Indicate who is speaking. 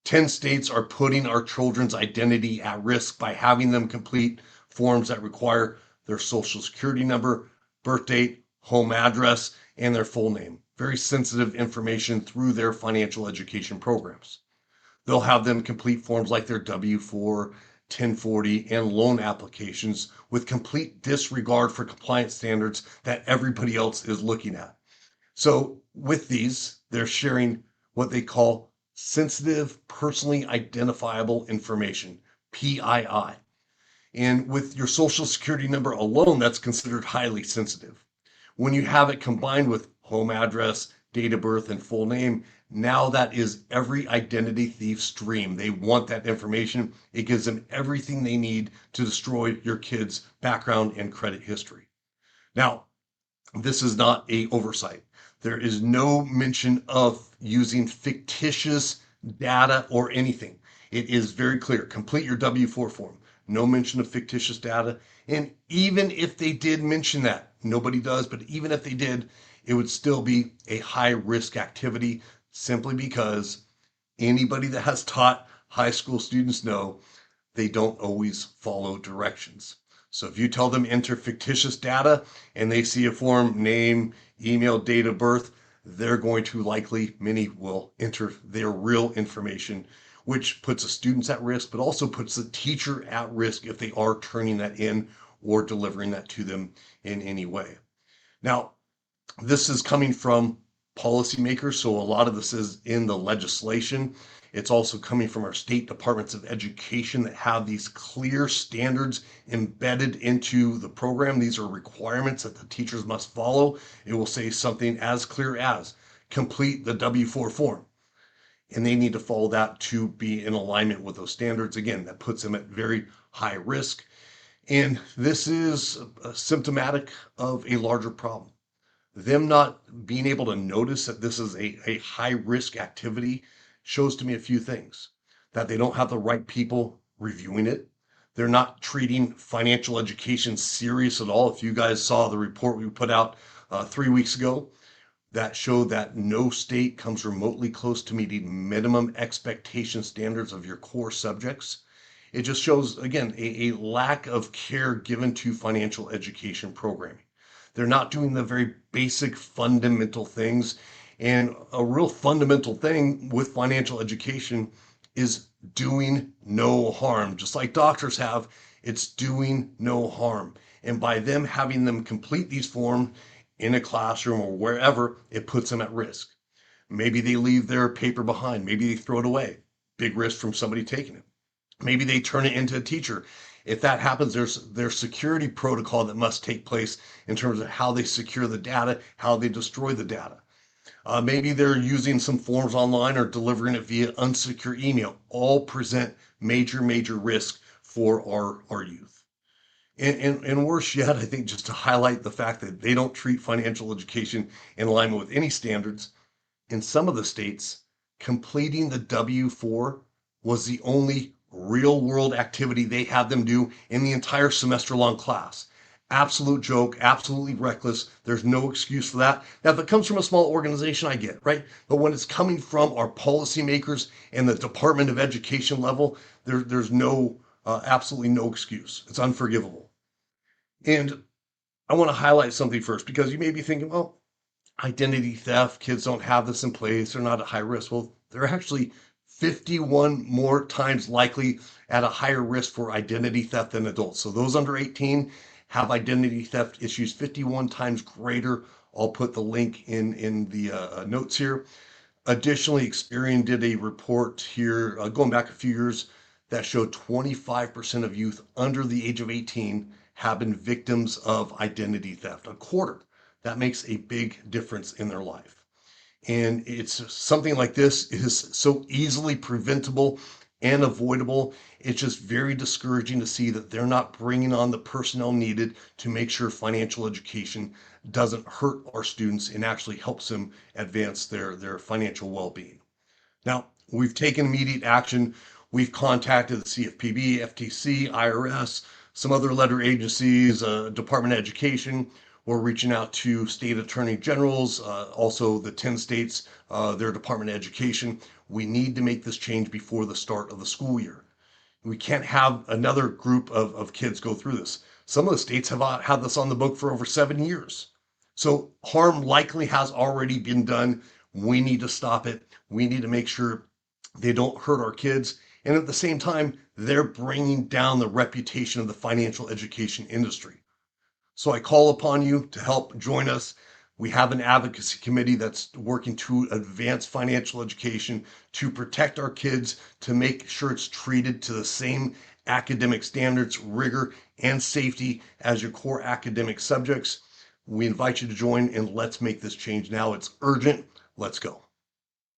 Speaker 1: 10 states are putting our children's identity at risk by having them complete forms that require their social security number, birth date, home address, and their full name. Very sensitive information through their financial education programs. They'll have them complete forms like their W-4, 1040, and loan applications with complete disregard for compliance standards that everybody else is looking at. So with these, they're sharing what they call sensitive, personally identifiable information, PII. And with your social security number alone, that's considered highly sensitive. When you have it combined with home address, date of birth, and full name, now that is every identity thief's dream. They want that information. It gives them everything they need to destroy your kid's background and credit history. Now, this is not a oversight. There is no mention of using fictitious data or anything. It is very clear. Complete your W-4 form. No mention of fictitious data. And even if they did mention that, nobody does, but even if they did, it would still be a high risk activity simply because anybody that has taught high school students know they don't always follow directions. So if you tell them enter fictitious data and they see a form, name, email, date of birth, they're going to likely, many will enter their real information, which puts the students at risk, but also puts the teacher at risk if they are turning that in or delivering that to them in any way. Now, this is coming from policymakers, so a lot of this is in the legislation. It's also coming from our state departments of education that have these clear standards embedded into the program. These are requirements that the teachers must follow. It will say something as clear as complete the W-4 form. And they need to follow that to be in alignment with those standards. Again, that puts them at very high risk. And this is symptomatic of a larger problem. Them not being able to notice that this is a high risk activity shows to me a few things. That they don't have the right people reviewing it. They're not treating financial education serious at all. If you guys saw the report we put out 3 weeks ago, that showed that no state comes remotely close to meeting minimum expectation standards of your core subjects. It just shows, again, a lack of care given to financial education programming. They're not doing the very basic fundamental things. And a real fundamental thing with financial education is doing no harm. Just like doctors have, it's doing no harm. And by them having them complete these forms in a classroom or wherever, it puts them at risk. Maybe they leave their paper behind. Maybe they throw it away. Big risk from somebody taking it. Maybe they turn it into a teacher. If that happens, there's security protocol that must take place in terms of how they secure the data, how they destroy the data. Maybe they're using some forms online or delivering it via unsecure email. All present major risk for our youth. And worse yet, I think just to highlight the fact that they don't treat financial education in alignment with any standards. In some of the states, completing the W-4 was the only real world activity they had them do in the entire semester long class. Absolute joke, absolutely reckless. There's no excuse for that. Now, if it comes from a small organization, I get it, right? But when it's coming from our policymakers and the Department of Education level, there's no, absolutely no excuse. It's unforgivable. And I want to highlight something first because you may be thinking, well, identity theft, kids don't have this in place, they're not at high risk. Well, they're actually 51 more times likely at a higher risk for identity theft than adults. So those under 18 have identity theft issues 51 times greater. I'll put the link in the notes here. Additionally, Experian did a report here going back a few years that showed 25% of youth under the age of 18 have been victims of identity theft, a quarter. That makes a big difference in their life. And it's something like this is so easily preventable and avoidable. It's just very discouraging to see that they're not bringing on the personnel needed to make sure financial education doesn't hurt our students and actually helps them advance their financial well-being. Now, we've taken immediate action. We've contacted the CFPB, FTC, IRS, some other letter agencies, Department of Education. We're reaching out to state attorney generals, also the 10 states, their Department of Education. We need to make this change before the start of the school year. We can't have another group of kids go through this. Some of the states have had this on the book for over 7 years. So harm likely has already been done. We need to stop it. We need to make sure they don't hurt our kids. And at the same time, they're bringing down the reputation of the financial education industry. So I call upon you to help join us. We have an advocacy committee that's working to advance financial education, to protect our kids, to make sure it's treated to the same academic standards, rigor, and safety as your core academic subjects. We invite you to join, and let's make this change now. It's urgent. Let's go.